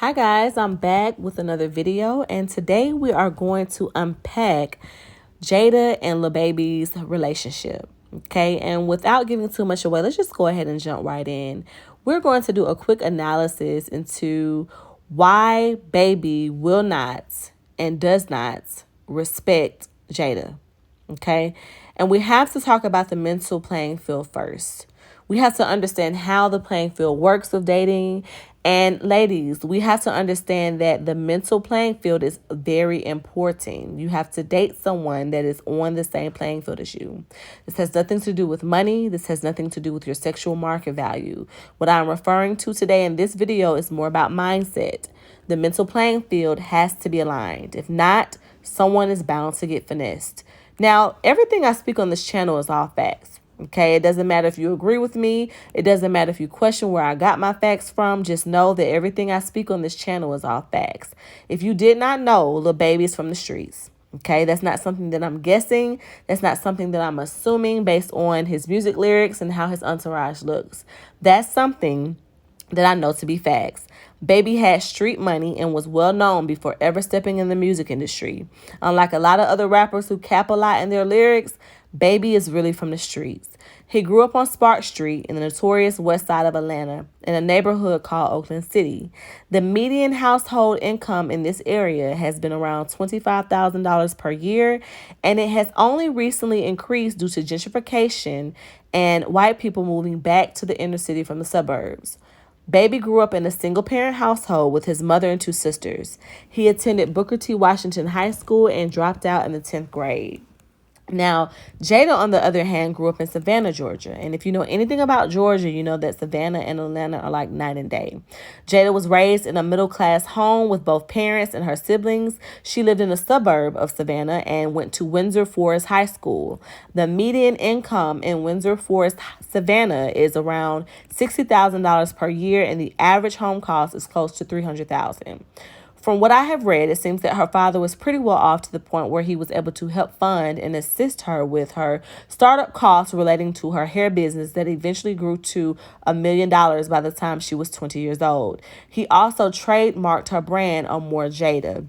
Hi guys, I'm back with another video, and today we are going to unpack Jayda and Lil Baby's relationship. Okay, and without giving too much away, let's just go ahead and jump right in. We're going to do a quick analysis into why Baby will not and does not respect Jayda. Okay, and we have to talk about the mental playing field first. We have to understand how the playing field works with dating. And ladies, we have to understand that the mental playing field is very important. You have to date someone that is on the same playing field as you. This has nothing to do with money. This has nothing to do with your sexual market value. What I'm referring to today in this video is more about mindset. The mental playing field has to be aligned. If not, someone is bound to get finessed. Now, everything I speak on this channel is all facts. Okay, it doesn't matter if you agree with me. It doesn't matter if you question where I got my facts from. Just know that everything I speak on this channel is all facts. If you did not know, Lil Baby is from the streets. Okay, that's not something that I'm guessing. That's not something that I'm assuming based on his music lyrics and how his entourage looks. That's something that I know to be facts. Baby had street money and was well known before ever stepping in the music industry. Unlike a lot of other rappers who cap a lot in their lyrics, Baby is really from the streets. He grew up on Spark Street in the notorious west side of Atlanta in a neighborhood called Oakland City. The median household income in this area has been around $25,000 per year, and it has only recently increased due to gentrification and white people moving back to the inner city from the suburbs. Baby grew up in a single-parent household with his mother and two sisters. He attended Booker T. Washington High School and dropped out in the 10th grade. Now, Jayda, on the other hand, grew up in Savannah, Georgia. And if you know anything about Georgia, you know that Savannah and Atlanta are like night and day. Jayda was raised in a middle-class home with both parents and her siblings. She lived in a suburb of Savannah and went to Windsor Forest High School. The median income in Windsor Forest, Savannah is around $60,000 per year, and the average home cost is close to $300,000. From what I have read, it seems that her father was pretty well off to the point where he was able to help fund and assist her with her startup costs relating to her hair business that eventually grew to $1 million by the time she was 20 years old. He also trademarked her brand on More Jayda.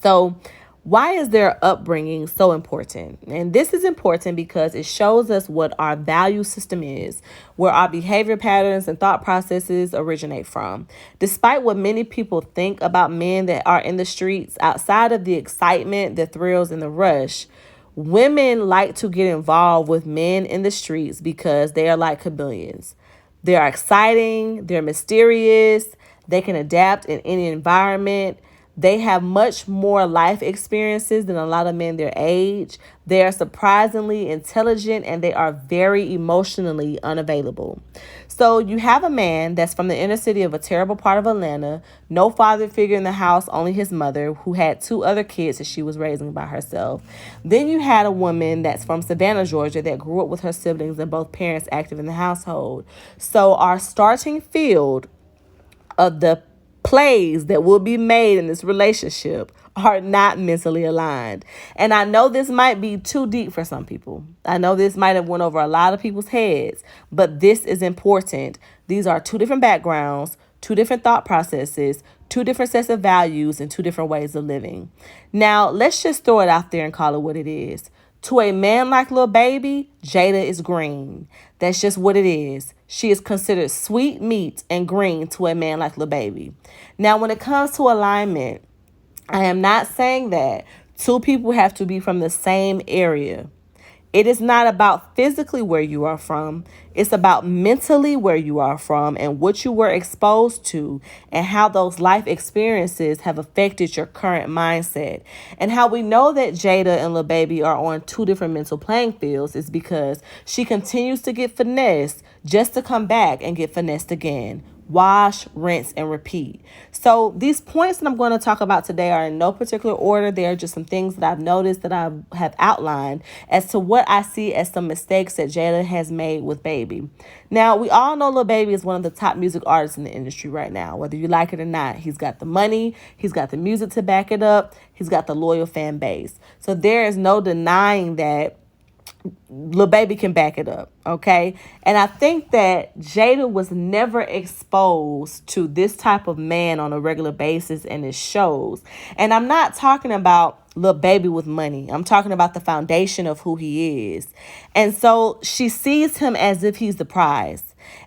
So, why is their upbringing so important? And this is important because it shows us what our value system is, where our behavior patterns and thought processes originate from. Despite what many people think about men that are in the streets, outside of the excitement, the thrills, and the rush, women like to get involved with men in the streets because they are like chameleons. They are exciting, they're mysterious, they can adapt in any environment. They have much more life experiences than a lot of men their age. They are surprisingly intelligent and they are very emotionally unavailable. So you have a man that's from the inner city of a terrible part of Atlanta, no father figure in the house, only his mother, who had two other kids that she was raising by herself. Then you had a woman that's from Savannah, Georgia, that grew up with her siblings and both parents active in the household. So our starting field of the plays that will be made in this relationship are not mentally aligned. And I know this might be too deep for some people. I know this might have went over a lot of people's heads, but this is important. These are two different backgrounds, two different thought processes, two different sets of values, and two different ways of living. Now, let's just throw it out there and call it what it is. To a man like Lil Baby, Jayda is green. That's just what it is. She is considered sweet meat and green to a man like Lil Baby. Now, when it comes to alignment, I am not saying that two people have to be from the same area. It is not about physically where you are from. It's about mentally where you are from and what you were exposed to and how those life experiences have affected your current mindset. And how we know that Jayda and Lil Baby are on two different mental playing fields is because she continues to get finessed just to come back and get finessed again. Wash, rinse, and repeat. So these points that I'm going to talk about today are in no particular order. They are just some things that I've noticed that I have outlined as to what I see as some mistakes that Jayda has made with Baby. Now, we all know Lil Baby is one of the top music artists in the industry right now, whether you like it or not. He's got the money, he's got the music to back it up, he's got the loyal fan base. So there is no denying that Lil Baby can back it up, okay? And I think that Jayda was never exposed to this type of man on a regular basis, and it shows. And I'm not talking about Lil Baby with money. I'm talking about the foundation of who he is. And so she sees him as if he's the prize.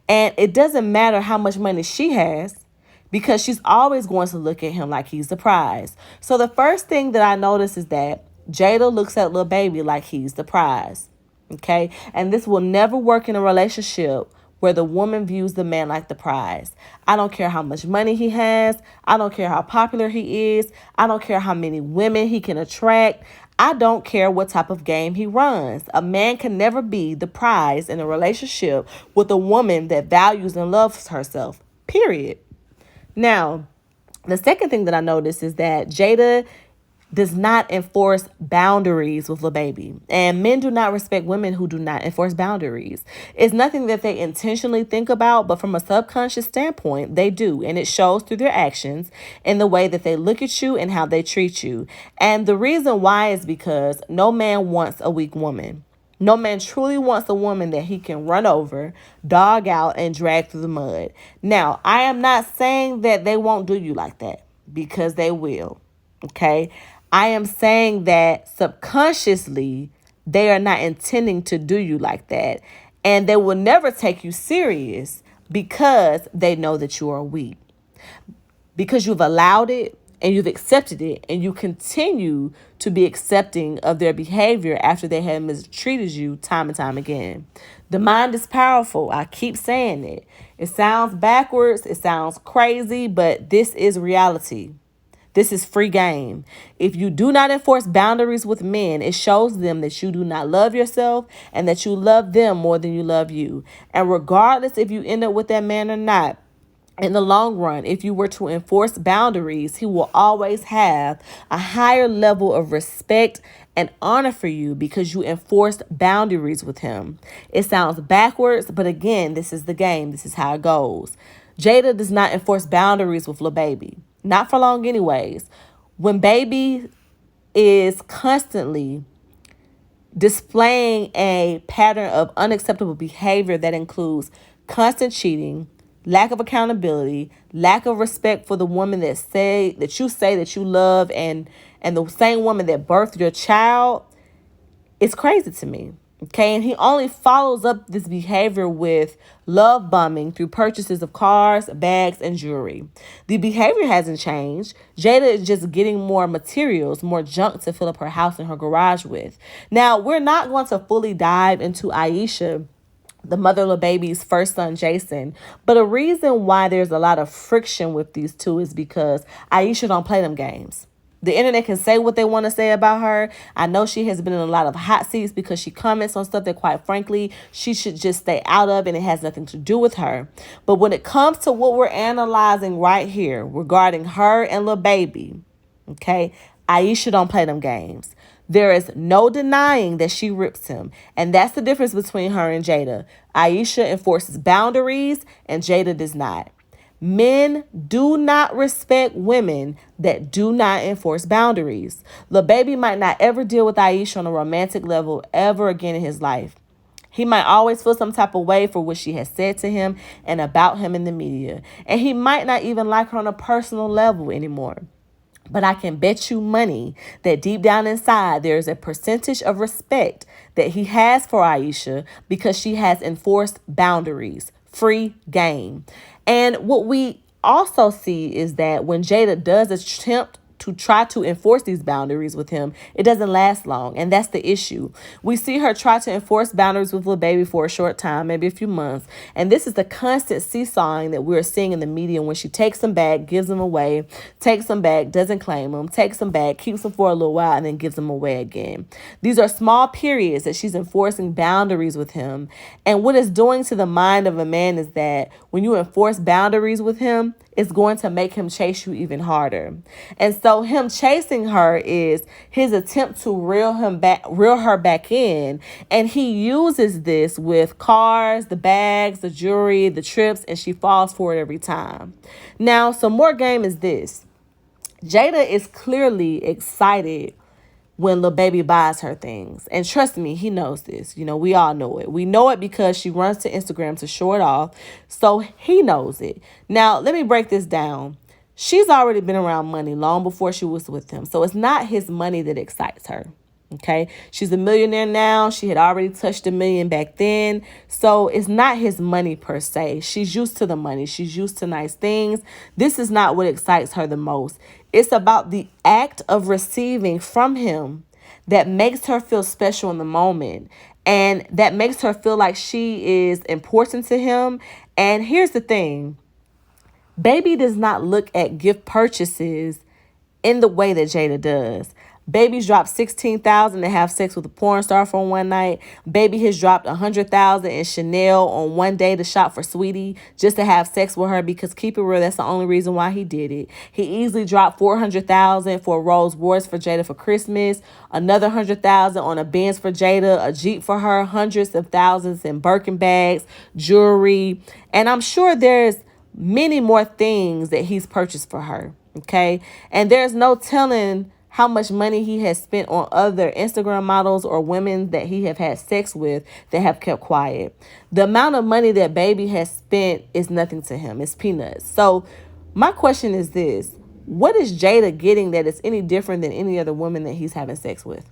And it doesn't matter how much money she has, because she's always going to look at him like he's the prize. So the first thing that I notice is that Jayda looks at Lil Baby like he's the prize. Okay? And this will never work in a relationship where the woman views the man like the prize. I don't care how much money he has. I don't care how popular he is. I don't care how many women he can attract. I don't care what type of game he runs. A man can never be the prize in a relationship with a woman that values and loves herself. Period. Now, the second thing that I noticed is that Jayda does not enforce boundaries with Lil Baby. And men do not respect women who do not enforce boundaries. It's nothing that they intentionally think about, but from a subconscious standpoint, they do. And it shows through their actions in the way that they look at you and how they treat you. And the reason why is because no man wants a weak woman. No man truly wants a woman that he can run over, dog out, and drag through the mud. Now, I am not saying that they won't do you like that, because they will. Okay? I am saying that subconsciously, they are not intending to do you like that. And they will never take you serious because they know that you are weak. Because you've allowed it and you've accepted it, and you continue to be accepting of their behavior after they have mistreated you time and time again. The mind is powerful. I keep saying it. It sounds backwards. It sounds crazy, but this is reality. This is free game. If you do not enforce boundaries with men, it shows them that you do not love yourself and that you love them more than you love you. And regardless if you end up with that man or not, in the long run, if you were to enforce boundaries, he will always have a higher level of respect and honor for you because you enforced boundaries with him. It sounds backwards, but again, this is the game. This is how it goes. Jayda does not enforce boundaries with Lil Baby. Not for long anyways. When Baby is constantly displaying a pattern of unacceptable behavior that includes constant cheating, lack of accountability, lack of respect for the woman that you say that you love, and the same woman that birthed your child, it's crazy to me. Okay, and he only follows up this behavior with love bombing through purchases of cars, bags, and jewelry. The behavior hasn't changed. Jayda is just getting more materials, more junk to fill up her house and her garage with. Now, we're not going to fully dive into Aisha, the mother of Lil Baby's first son, Jason. But a reason why there's a lot of friction with these two is because Aisha don't play them games. The internet can say what they want to say about her. I know she has been in a lot of hot seats because she comments on stuff that, quite frankly, she should just stay out of, and it has nothing to do with her. But when it comes to what we're analyzing right here regarding her and Lil Baby, okay, Aisha don't play them games. There is no denying that she rips him. And that's the difference between her and Jayda. Aisha enforces boundaries and Jayda does not. Men do not respect women that do not enforce boundaries. Lil Baby might not ever deal with Aisha on a romantic level ever again in his life. He might always feel some type of way for what she has said to him and about him in the media. And he might not even like her on a personal level anymore. But I can bet you money that deep down inside, there's a percentage of respect that he has for Aisha because she has enforced boundaries. Free game. And what we also see is that when Jayda does attempt to try to enforce these boundaries with him, it doesn't last long. And that's the issue. We see her try to enforce boundaries with Lil Baby for a short time, maybe a few months. And this is the constant seesawing that we're seeing in the media when she takes them back, gives them away, takes them back, doesn't claim them, takes them back, keeps them for a little while, and then gives them away again. These are small periods that she's enforcing boundaries with him. And what it's doing to the mind of a man is that when you enforce boundaries with him, it's going to make him chase you even harder. And so him chasing her is his attempt to reel her back in. And he uses this with cars, the bags, the jewelry, the trips, and she falls for it every time. Now, some more game is this. Jayda is clearly excited when Lil Baby buys her things. And trust me, he knows this. You know, we all know it. We know it because she runs to Instagram to show it off. So he knows it. Now, let me break this down. She's already been around money long before she was with him. So it's not his money that excites her. Okay, she's a millionaire now. She had already touched $1 million back then. So it's not his money per se. She's used to the money. She's used to nice things. This is not what excites her the most. It's about the act of receiving from him that makes her feel special in the moment. And that makes her feel like she is important to him. And here's the thing. Baby does not look at gift purchases in the way that Jayda does. Baby's dropped $16,000 to have sex with a porn star for one night. Baby has dropped $100,000 in Chanel on one day to shop for Sweetie just to have sex with her, because keep it real, that's the only reason why he did it. He easily dropped $400,000 for a Rolls Royce for Jayda for Christmas, another $100,000 on a Benz for Jayda, a Jeep for her, hundreds of thousands in Birkin bags, jewelry, and I'm sure there's many more things that he's purchased for her. Okay, and there's no telling how much money he has spent on other Instagram models or women that he have had sex with that have kept quiet. The amount of money that Baby has spent is nothing to him. It's peanuts. So my question is this. What is Jayda getting that is any different than any other woman that he's having sex with?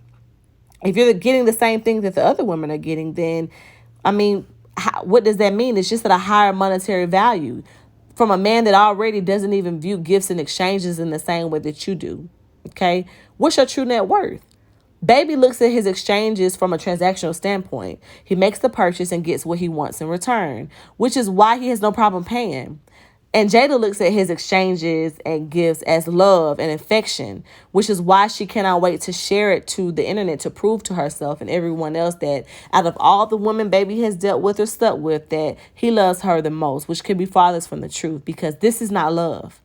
If you're getting the same thing that the other women are getting, then, I mean, what does that mean? It's just at a higher monetary value from a man that already doesn't even view gifts and exchanges in the same way that you do. Okay, what's your true net worth? Baby looks at his exchanges from a transactional standpoint. He makes the purchase and gets what he wants in return, which is why he has no problem paying. And Jayda looks at his exchanges and gifts as love and affection, which is why she cannot wait to share it to the internet to prove to herself and everyone else that out of all the women Baby has dealt with or slept with, that he loves her the most, which could be farthest from the truth, because this is not love.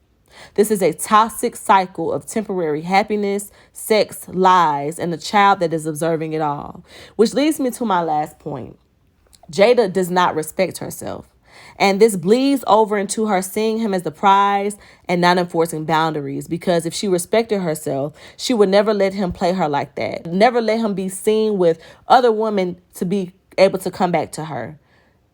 This is a toxic cycle of temporary happiness, sex, lies, and a child that is observing it all. Which leads me to my last point. Jayda does not respect herself. And this bleeds over into her seeing him as the prize and not enforcing boundaries. Because if she respected herself, she would never let him play her like that. Never let him be seen with other women to be able to come back to her.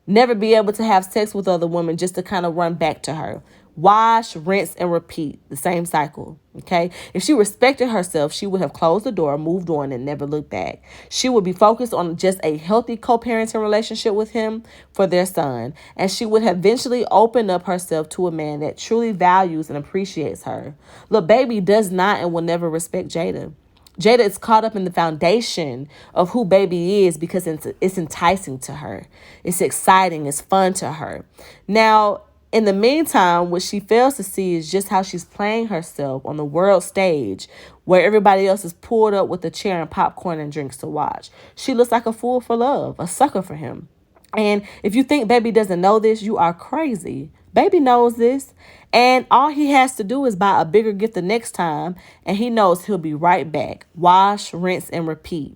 Never be able to have sex with other women just to kind of run back to her. Wash, rinse, and repeat. The same cycle. Okay? If she respected herself, she would have closed the door, moved on, and never looked back. She would be focused on just a healthy co-parenting relationship with him for their son. And she would have eventually opened up herself to a man that truly values and appreciates her. Lil Baby does not and will never respect Jayda. Jayda is caught up in the foundation of who Baby is because it's enticing to her. It's exciting. It's fun to her. Now, in the meantime, what she fails to see is just how she's playing herself on the world stage where everybody else is pulled up with a chair and popcorn and drinks to watch. She looks like a fool for love, a sucker for him. And if you think Baby doesn't know this, you are crazy. Baby knows this. And all he has to do is buy a bigger gift the next time, and he knows he'll be right back. Wash, rinse, and repeat.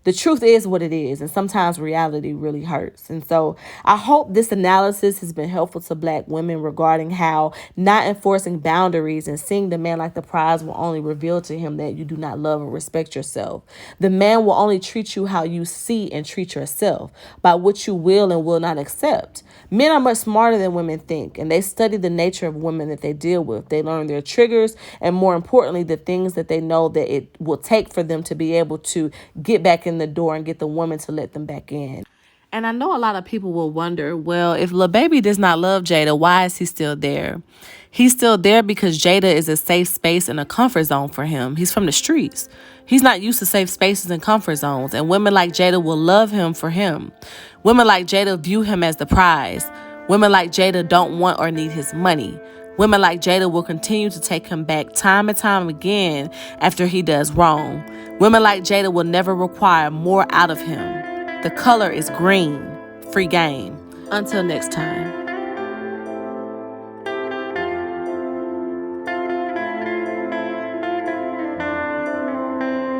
The truth is what it is, and sometimes reality really hurts. And so I hope this analysis has been helpful to Black women regarding how not enforcing boundaries and seeing the man like the prize will only reveal to him that you do not love or respect yourself. The man will only treat you how you see and treat yourself, by what you will and will not accept. Men are much smarter than women think, and they study the nature of women that they deal with. They learn their triggers, and more importantly, the things that they know that it will take for them to be able to get back in the door and get the woman to let them back in. And I know a lot of people will wonder, well, if Lil Baby does not love Jayda, why is he still there? He's still there because Jayda is a safe space and a comfort zone for him. He's from the streets. He's not used to safe spaces and comfort zones. And women like Jayda will love him for him. Women like Jayda view him as the prize. Women like Jayda don't want or need his money. Women like Jayda will continue to take him back time and time again after he does wrong. Women like Jayda will never require more out of him. The color is green. Free game. Until next time.